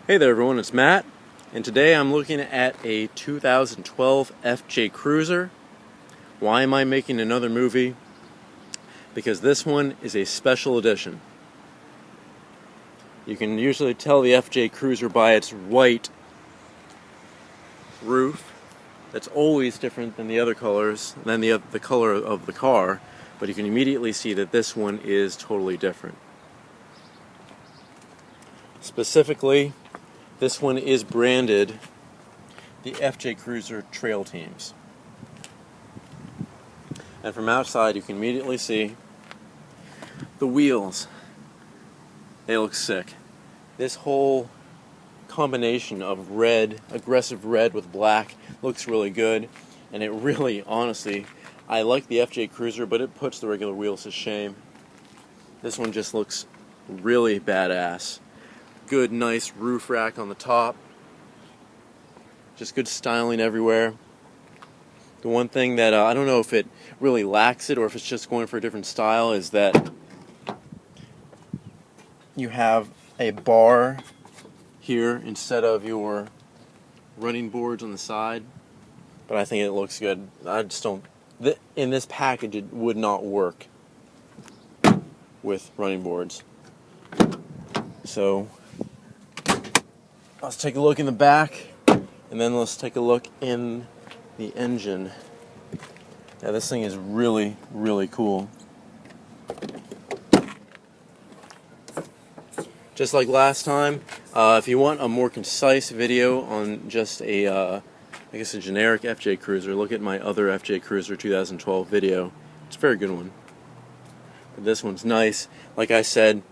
Hey there everyone, it's Matt, and today I'm looking at a 2012 FJ Cruiser. Why am I making another movie? Because this one is a special edition. You can usually tell the FJ Cruiser by its white roof. That's always different than the other colors, than the color of the car, but you can immediately see that this one is totally different. Specifically, this one is branded the FJ Cruiser Trail Teams. And from outside you can immediately see the wheels. They look sick. This whole combination of red, aggressive red with black, looks really good. And it really, honestly, I like the FJ Cruiser, but it puts the regular wheels to shame. This one just looks really badass. Good, nice roof rack on the top. Just good styling everywhere. The one thing that I don't know if it really lacks it or if it's just going for a different style is that you have a bar here instead of your running boards on the side. But I think it looks good. I just don't... in this package it would not work with running boards. So let's take a look in the back, and then let's take a look in the engine. Yeah, this thing is really, really cool. Just like last time, if you want a more concise video on just a generic FJ Cruiser, look at my other FJ Cruiser 2012 video. It's a very good one. But this one's nice. Like I said,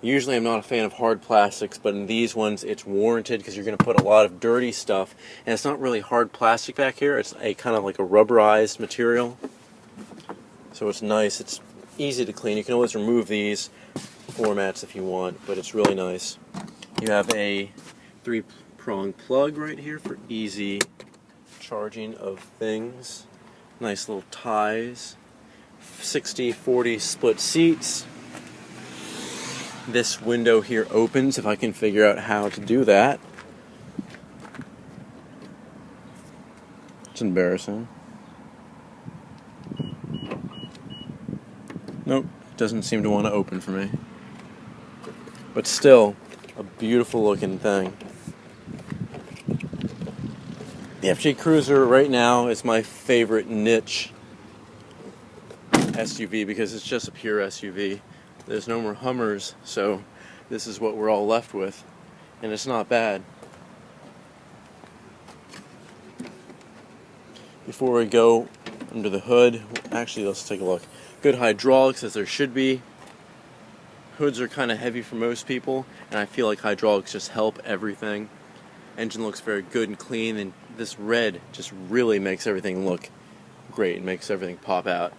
usually I'm not a fan of hard plastics, but in these ones it's warranted because you're going to put a lot of dirty stuff, and it's not really hard plastic back here. It's a kind of like a rubberized material, so it's nice. It's easy to clean. You can always remove these floor mats if you want, but it's really nice. You have a 3-prong plug right here for easy charging of things. Nice little ties. 60-40 split seats. This window here opens if I can figure out how to do that. It's embarrassing. Nope, doesn't seem to want to open for me. But still, a beautiful looking thing. The FJ Cruiser right now is my favorite niche SUV because it's just a pure SUV. There's no more Hummers, so this is what we're all left with, and it's not bad. Before we go under the hood, actually let's take a look. Good hydraulics, as there should be. Hoods are kind of heavy for most people, and I feel like hydraulics just help everything. Engine looks very good and clean, and this red just really makes everything look great. It makes everything pop out.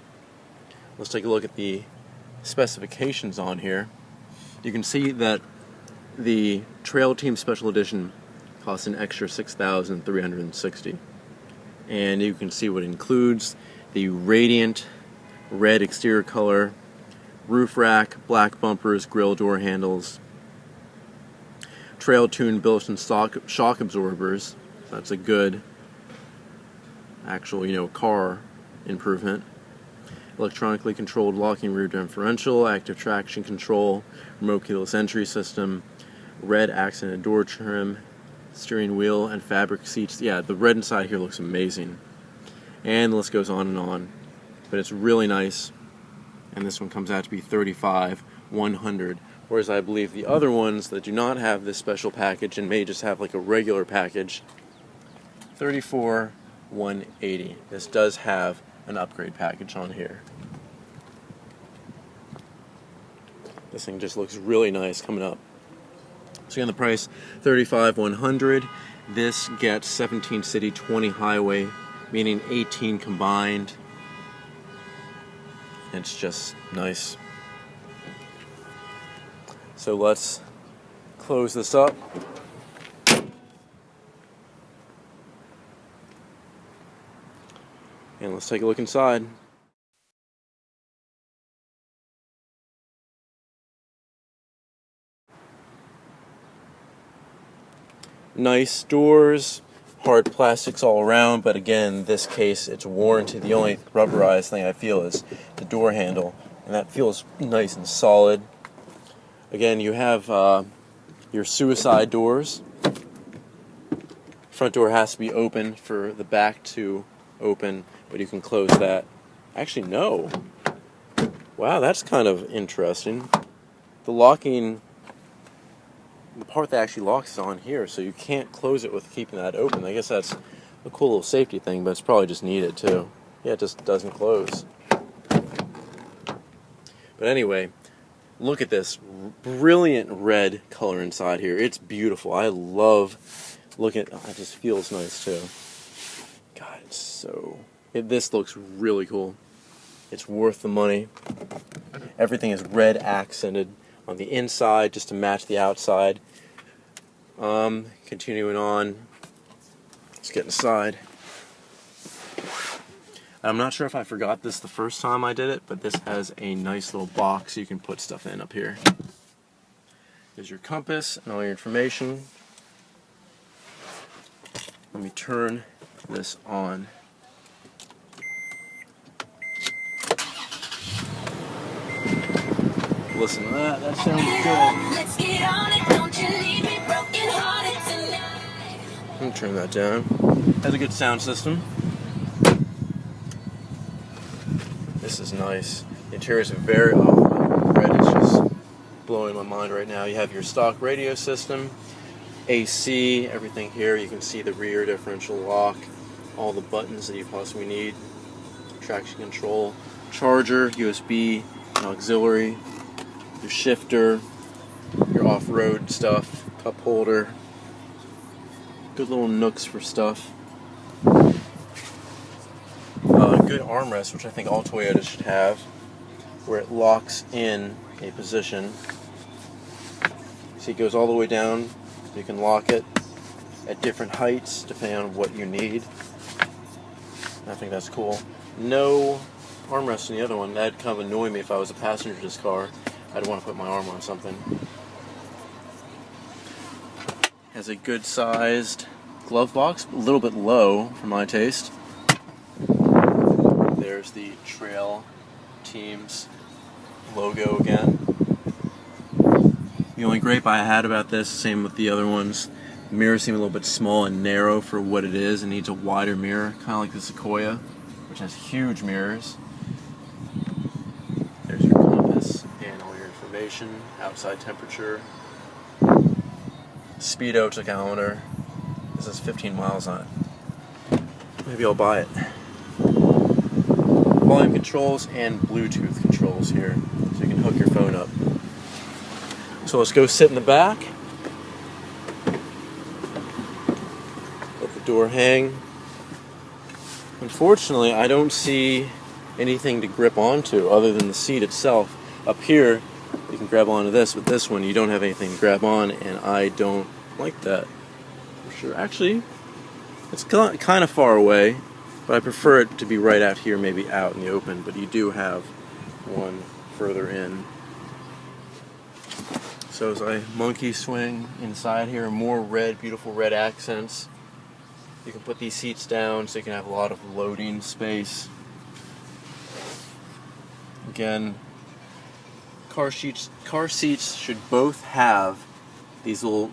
Let's take a look at the specifications on here. You can see that the Trail Team Special Edition costs an extra $6,360, and you can see what it includes: the radiant red exterior color, roof rack, black bumpers, grille door handles, Trail Tune built-in shock absorbers. That's a good actual car improvement. Electronically controlled locking rear differential, active traction control, remote keyless entry system, red accented door trim, steering wheel, and fabric seats. Yeah, the red inside here looks amazing. And the list goes on and on. But it's really nice. And this one comes out to be $35,100. Whereas I believe the other ones that do not have this special package and may just have like a regular package, $34,180. This does have an upgrade package on here. This thing just looks really nice coming up. So again, the price $35,100. This gets 17 city, 20 highway, meaning 18 combined. It's just nice. So let's close this up. And let's take a look inside. Nice doors, hard plastics all around, but again, in this case, it's warranted. The only rubberized thing I feel is the door handle, and that feels nice and solid. Again, you have your suicide doors. Front door has to be open for the back to open, but you can close that. Actually, no. Wow, that's kind of interesting. The locking, the part that actually locks is on here, so you can't close it with keeping that open. I guess that's a cool little safety thing, but it's probably just needed too. Yeah, it just doesn't close. But anyway, look at this brilliant red color inside here. It's beautiful. I love looking at it. It just feels nice too. God, it's so... this looks really cool. It's worth the money. Everything is red accented on the inside just to match the outside. Continuing on, let's get inside. I'm not sure if I forgot this the first time I did it, but this has a nice little box you can put stuff in up here. There's your compass and all your information. Let me turn this on. Listen to that. That sounds good. Let's get on it. Don't you leave me broken hearted tonight. Let me turn that down. Has a good sound system. This is nice. The interior is very... oh, red is just blowing my mind right now. You have your stock radio system, AC, everything here. You can see the rear differential lock, all the buttons that you possibly need, traction control, charger, USB, auxiliary, your shifter, your off-road stuff, cup holder, good little nooks for stuff. Good armrest, which I think all Toyotas should have, where it locks in a position. See, it goes all the way down. You can lock it at different heights depending on what you need. I think that's cool. No armrest in the other one. That'd kind of annoy me if I was a passenger in this car. I'd want to put my arm on something. Has a good sized glove box, a little bit low for my taste. There's the Trail Team's logo again. The only gripe I had about this, same with the other ones, the mirrors seem a little bit small and narrow for what it is. It needs a wider mirror, kind of like the Sequoia, which has huge mirrors. There's your compass and all your information, outside temperature, speedo tachometer. This is 15 miles on it. Maybe I'll buy it. Volume controls and Bluetooth controls here, so you can hook your phone up. So let's go sit in the back. Let the door hang. Unfortunately, I don't see anything to grip onto other than the seat itself. Up here, you can grab onto this. With this one, you don't have anything to grab on, and I don't like that. For sure. Actually, it's kind of far away. But I prefer it to be right out here, maybe out in the open, but you do have one further in. So as I monkey swing inside here, more red, beautiful red accents. You can put these seats down so you can have a lot of loading space. Again, car seats should both have these little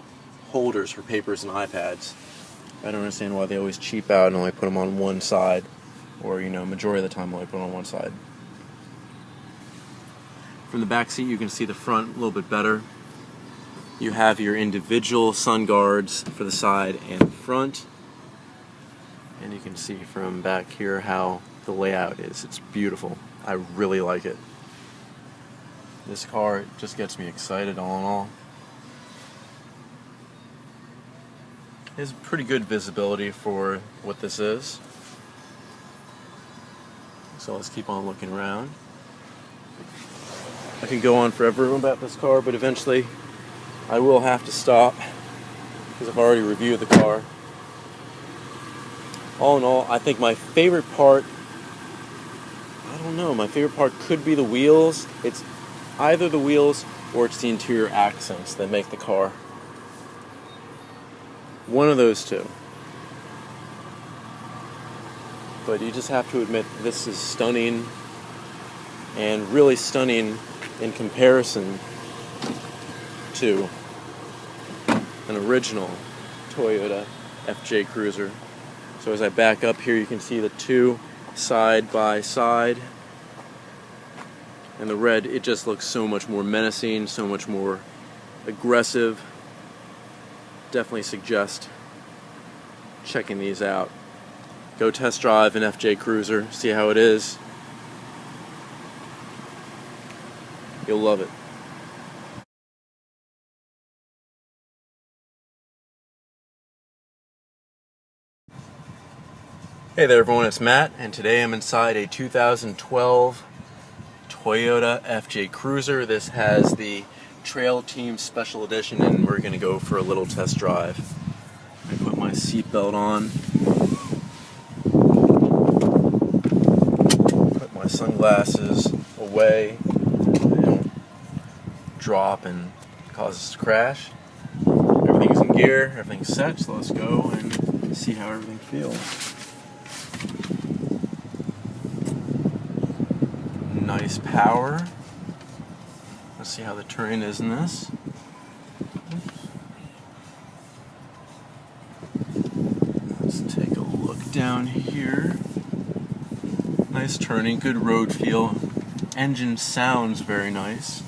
holders for papers and iPads. I don't understand why they always cheap out and only put them on one side, or majority of the time only put them on one side. From the back seat, you can see the front a little bit better. You have your individual sun guards for the side and front, and you can see from back here how the layout is. It's beautiful. I really like it. This car just gets me excited all in all. It has pretty good visibility for what this is. So let's keep on looking around. I can go on forever about this car, but eventually I will have to stop because I've already reviewed the car. All in all, I think my favorite part, I don't know, my favorite part could be the wheels. It's either the wheels or it's the interior accents that make the car. One of those two. But you just have to admit this is stunning, and really stunning in comparison to an original Toyota FJ Cruiser. So as I back up here, you can see the two side by side, and the red, it just looks so much more menacing, so much more aggressive. Definitely suggest checking these out. Go test drive an FJ Cruiser, see how it is. You'll love it. Hey there everyone, it's Matt, and today I'm inside a 2012 Toyota FJ Cruiser. This has the Trail Team Special Edition, and we're going to go for a little test drive. I put my seatbelt on, put my sunglasses away, they don't drop and cause us to crash. Everything's in gear, everything's set, so let's go and see how everything feels. Nice power. Let's see how the terrain is in this. Let's take a look down here. Nice turning, good road feel. Engine sounds very nice.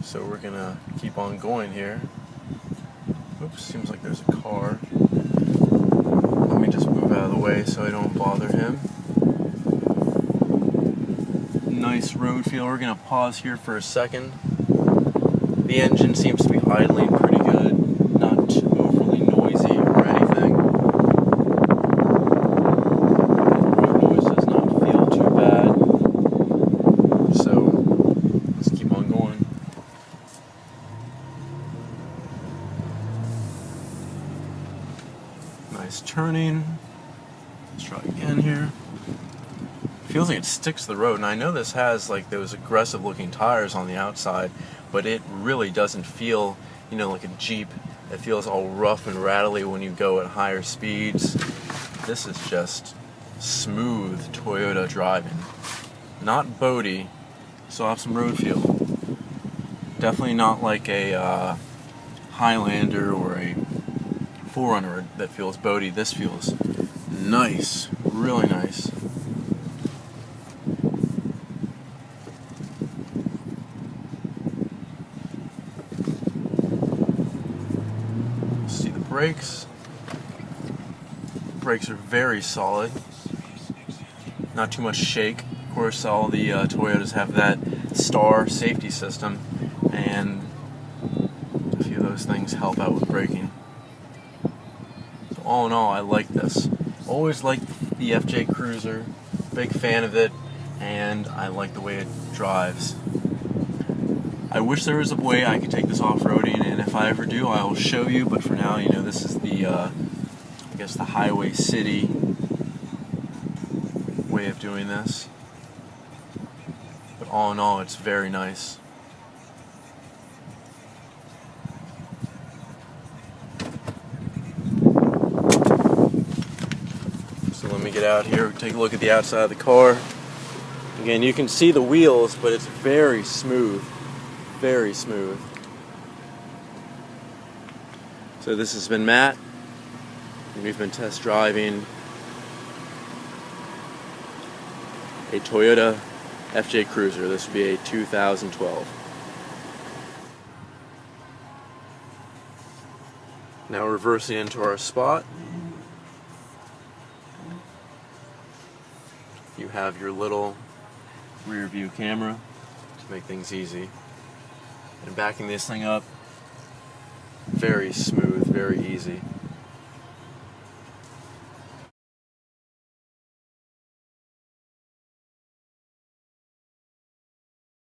So we're gonna keep on going here. Oops, seems like there's a car. Let me just move out of the way so I don't bother him. Nice road feel. We're going to pause here for a second. The engine seems to be idling pretty good, not too overly noisy or anything. Road noise does not feel too bad. So let's keep on going. Nice turning. Let's try again here. Feels like it sticks to the road, and I know this has like those aggressive looking tires on the outside, but it really doesn't feel, you know, like a Jeep. It feels all rough and rattly when you go at higher speeds. This is just smooth Toyota driving. Not boaty, still have some road feel. Definitely not like a Highlander or a 4Runner that feels boaty. This feels nice, really nice. See the brakes. Brakes are very solid. Not too much shake. Of course, all the Toyotas have that star safety system, and a few of those things help out with braking. All in all, I like this. Always liked the FJ Cruiser, big fan of it, and I like the way it drives. I wish there was a way I could take this off-roading, and if I ever do, I will show you, but for now, you know, this is the, I guess the highway city way of doing this. But all in all, it's very nice. So let me get out here, take a look at the outside of the car. Again, you can see the wheels, but it's very smooth. Very smooth. So this has been Matt, and we've been test driving a Toyota FJ Cruiser. This would be a 2012. Now reversing into our spot. You have your little rear view camera to make things easy. And backing this thing up, very smooth, very easy.